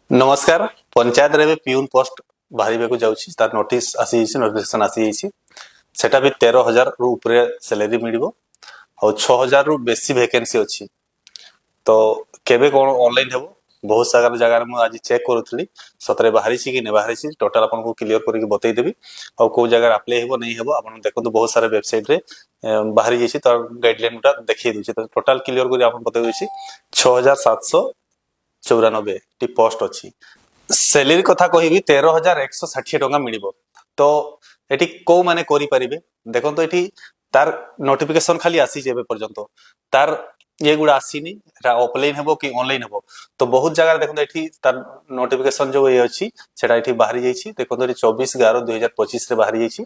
नमस्कार। पंचायत रे peon post बाहर को जाऊँ तार नोटिस आसी नोटिफिकेशन आसी सेटा भी 13,000 रु ऊपर सैलरी मिलिबो और 6,000 रु बेसी वैकेंसी अच्छी। तो केबे कौन ऑनलाइन हेबो बहुत सारा जगह में आज चेक करूथली सतरे बाहरी कि नहीं बाहरी टोटल आपको क्लियर करके बतई देबी और को जगह अप्लाई हेबो नहीं हेबो आपन देखो बहुत सारा वेबसाइट रे बाहरी जाइछि तो गाइडलाइन गुटा देखि दोछि तो टोटल क्लियर करी आपन बतई दोछि 6,794 टी पोस्ट अच्छी। सैलरी कथा कहि 13,160 टका मिलिबो। तो एटी को माने करि परिबे देखो तो एटी तार नोटिफिकेशन खाली आसी जेबे पर्यंत तार ये गुड़ा आसीनी ऑफलाइन हेबो कि ऑनलाइन हेबो। तो बहुत जगह देखो एटी तार नोटिफिकेशन जो ये अछि सेटा एटी बाहरी जाइछि देखो तो 24/11/2025 रे बाहरी जाइछि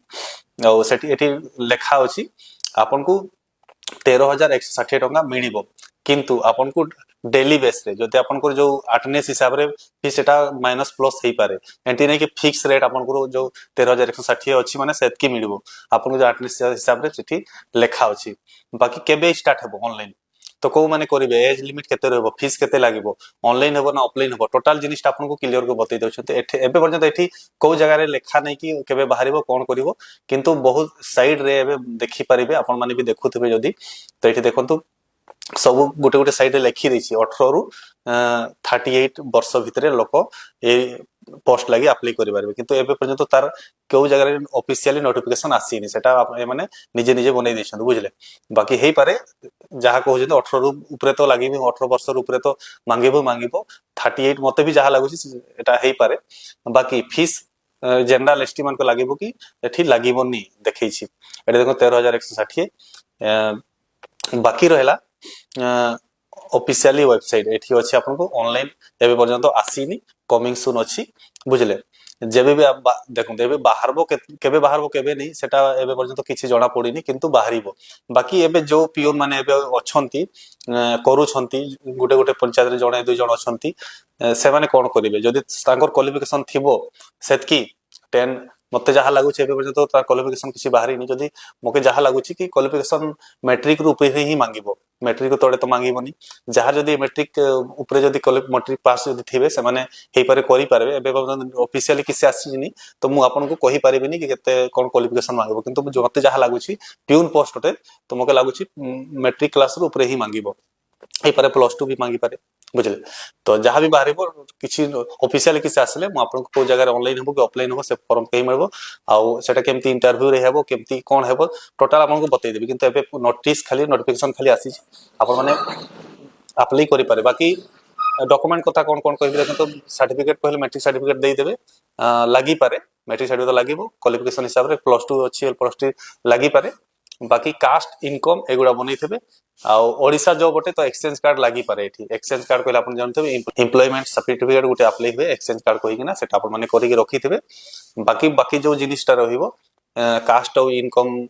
और सेटी एटी लेखा अछि आपन को 13,160 टका मिलिबो किंतु आपन को डेली बेस रे जदि आपन को जो अटेंडेंस हिसाब रे भी सेटा माइनस प्लस हेई पारे एंटी नै कि फिक्स रेट आपन को जो 13,160 अछि माने सेत की मिलिबो आपन को जो अटेंडेंस हिसाब रे सेठी लेखा अछि। बाकी केबे स्टार्ट हेबो ऑनलाइन तो को माने करिवे एज लिमिट केते रहबो फीस केते लागिबो ऑनलाइन हेबो ना ऑफलाइन हेबो टोटल जिनिस आपन को क्लियर को बतै दउछते एबे पर्यंत एठी को जगह रे लेखा नै कि केबे बाहरिबो कोन करिवो किंतु बहुत साइड रे एबे देखि परिबे आपन माने भी देखुथिबे जदी तो एठी देखंतु सब गोटे गोटे साइड रे लिखि दैछि 18 रु 38 वर्ष भितरे लोक ए पोस्ट लागि अप्लाई करि पारबे किंतु एबे पर्यंत तार केउ जगह रे ऑफिशियली नोटिफिकेशन आसीनी सेटा ए माने निजे निजे बनै दैछन बुझले। बाकी हेई पारे जहा कहू 18 रु ऊपर तो लागि 18 वर्ष रु ऊपर तो मांगिबो 38 मते भी जहा लागुछि एटा हेई पारे। बाकी फीस जनरल एस्टिमेट को लागिबो कि एठी लागिबोनी देखै छी एटा देखो 13,160 बाकी रहला ऑफिशियली वेबसाइट एठी अछि आपन को ऑनलाइन एबे पर्यंत आसीनी कमिंग सून अछि बुझले। जेबे भी आप देखो एबे बाहरबो केबे बाहरबो केबे नहीं सेटा एबे पर्यंत किछि जणा पड़िनी किंतु बाहरिबो। बाकी एबे जो पियोन माने एबे अछंती करू छंती गुटे गुटे पंचायत रे जणे दुई जण अछंती से माने कोन करिवे जदी तांकर क्वालिफिकेशन थिबो सेतकी 10 मते जहा लागु छे एबे पर्यंत तार क्वालिफिकेशन किछि बाहरी नहीं जदी मके जहा लागु छी कि क्वालिफिकेशन मैट्रिक रूप ही मांगिबो मैट्रिक तोड़े तो मांगिबोनी जहा जदी मैट्रिक ऊपर जदी मैट्रिक पास जदी थिबे से माने हेई पारे करि पारबे एबे ऑफिशियली किसी आसीनी तो मु आपन को कहि पारिबिनी कि केते कोन क्वालिफिकेशन मांगिबो किंतु जो मते जहा लागु छी प्यून पोस्ट होते तो मके लागु छी मैट्रिक क्लास रो ऊपर ही मांगिबो हेई पारे +2 भी मांगी पारे बुझले। तो जहां भी बाहरिबो किछि ऑफिशियली किछि आसले मु आपन को जगह ऑनलाइन हेबो कि ऑफलाइन हेबो से फॉर्म कहि मरबो आ सेटा केमती इंटरव्यू रे हेबो केमती कोन हेबो टोटल आपन को बतै देबी किंतु एबे नोटिस खाली नोटिफिकेशन खाली आसी आपन माने अप्लाई करि पारे। बाकी डॉक्यूमेंट कथा कोन कोन कहि देखो तो सर्टिफिकेट पहले मैट्रिक सर्टिफिकेट दे देबे लागि पारे मैट्रिक सर्टिफिकेट लागिबो क्वालिफिकेशन हिसाब रे +2 अछि +3 लागि पारे। बाकी कास्ट इनकम एगुडा बनै थेबे आ ओडिसा जो बटे तो एक्सचेंज कार्ड लागि पारे एठी एक्सचेंज कार्ड कहले आपन जानथबे एम्प्लॉयमेंट सर्टिफिकेट गुटे अप्लाई हुए एक्सचेंज कार्ड कहि किना सेटा आपन माने करि के रखि थेबे। बाकी बाकी जो जिनिसटा रहिबो कास्ट और इनकम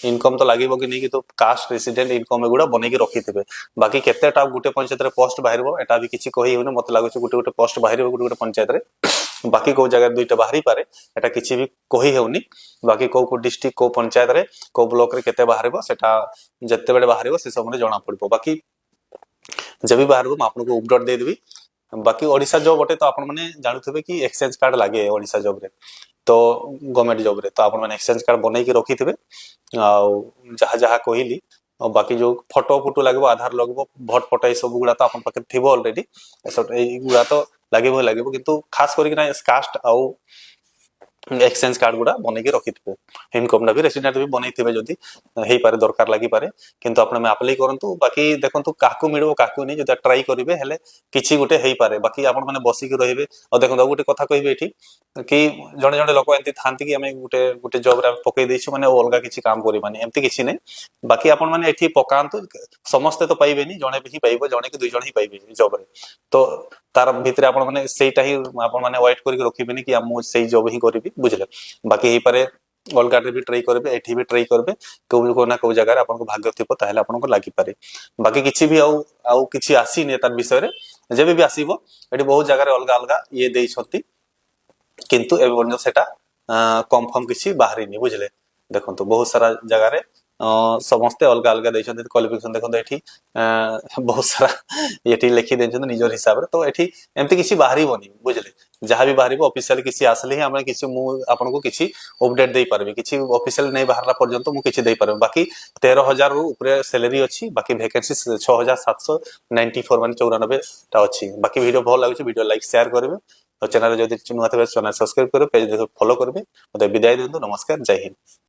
इनकम तो लागिबो कि नहीं कि तो कास्ट रेसिडेंट इनकम एगुडा बनै के रखि थेबे। बाकी केतेटा गुटे पंचायत रे पोस्ट बाहरिबो एटा भी किछि कहि होने मते लागु छ गुटे गुटे पोस्ट बाहरिबो गुटे गुटे पंचायत रे बाकी को जगह दुईटा बाहरी पारे एटा किछि भी कहि हेउनी। बाकी को डिस्ट्रिक्ट को पंचायत रे को ब्लॉक रे केते बाहरिबो सेटा जत्ते बेले बाहरिबो से सब जणा पड़िबो। बाकी जबी बाहरिबो म आपन को अपडेट दे देबी। बाकी ओडिसा जॉब बटे तो आपन माने जानुथबे कि एक्सचेंज कार्ड लागे ओडिसा जॉब रे तो गवर्नमेंट जॉब रे तो आपन माने एक्सचेंज कार्ड बनै के रखि थबे आ जहा जहा कहिली और बाकी जो फोटो फोटो लागबो आधार लगबो भोट फोटो ए सब गुडा तो आपन पाके थिबो ऑलरेडी ए गुडा तो लागिबो किंतु खास करी ना कास्ट आ एक्सचेंज कार्ड गुडा बनै के रखि थबे इनकम ना भी रेसिडेंट भी बनै थबे जदी हेई पारे दरकार लागि पारे किंतु आपन में अप्लाई करंतु। बाकी देखंतु काकू मिडो काकू नै जदी ट्राई करिवे हेले किछि गुटे हेई पारे बाकी आपन माने बसी के रहिबे और देखंतु गुटे कथा कहिबे एठी कि जणे जणे लोक एंती थांती कि हमें गुटे गुटे जॉब रे पकई दैछु माने अलगा किछि काम करि माने एंती किछि नै। बाकी आपन माने एठी पकांतु समस्त तो पाइबेनी जणे भी पाइबो जणे कि दुई जण ही पाइबे जॉब रे तो तार भीतर आपन माने सेटा ही आपन माने वेट करि के रखिबेनी कि हम सेई जॉब ही करिबी बुझले। बाकी हेई पारे अलगा रे भी ट्राई करबे एठी भी ट्राई करबे को ना को जगह आपन को भाग्य थिबो ताहेले आपन को लागि पारे। बाकी किछि भी आउ किछि आसी ने तार विषय रे जेबे भी आसीबो एठी बहुत जगह रे अलगा अलगा ये देई छथि किंतु एबे बन्य सेटा कंफर्म किछि बाहरी नि बुझले। देखंतु बहुत सारा जगह रे ସମସ୍ତେ ଅଲଗା ଅଲଗା ଦେଇଛନ୍ତି କ୍ୱାଲିଫିକେସନ। ଦେଖନ୍ତୁ ଏଠି ବହୁତ ସାରା ଏଠି ଲେଖି ଦେଇଛନ୍ତି ନିଜର ହିସାବରେ, ତ ଏଠି ଏମିତି କିଛି ବାହାରିବନି ବୁଝିଲେ। ଯାହା ବି ବାହାରିବ ଅଫିସିଆଲି କିଛି ଆସିଲେ ହିଁ ଆମେ କିଛି, ମୁଁ ଆପଣଙ୍କୁ କିଛି ଅପଡେଟ ଦେଇପାରିବି। କିଛି ଅଫିସିଆଲି ନେଇ ବାହାରିଲା ପର୍ଯ୍ୟନ୍ତ ମୁଁ କିଛି ଦେଇପାରିବି। ବାକି 13,000 ରୁ ଉପରେ ସାଲାରୀ ଅଛି, ବାକି ଭ୍ୟାକେନ୍ସି 6,794 ମାନେ 94 ଟା ଅଛି। ବାକି ଭିଡିଓ ଭଲ ଲାଗୁଛି ଭିଡିଓ ଲାଇକ୍ ସେୟାର କରିବେ, ଆଉ ଚ୍ୟାନେଲ ଯଦି ନୂଆ ଥିବେ ଚ୍ୟାନେଲ ସବସ୍କ୍ରାଇବ କରିବେ, ପେଜ ଫଲୋ କରିବେ। ମତେ ବିଦାୟ ଦିଅନ୍ତୁ, ନମସ୍କାର, ଜୟ ହିନ୍ଦ।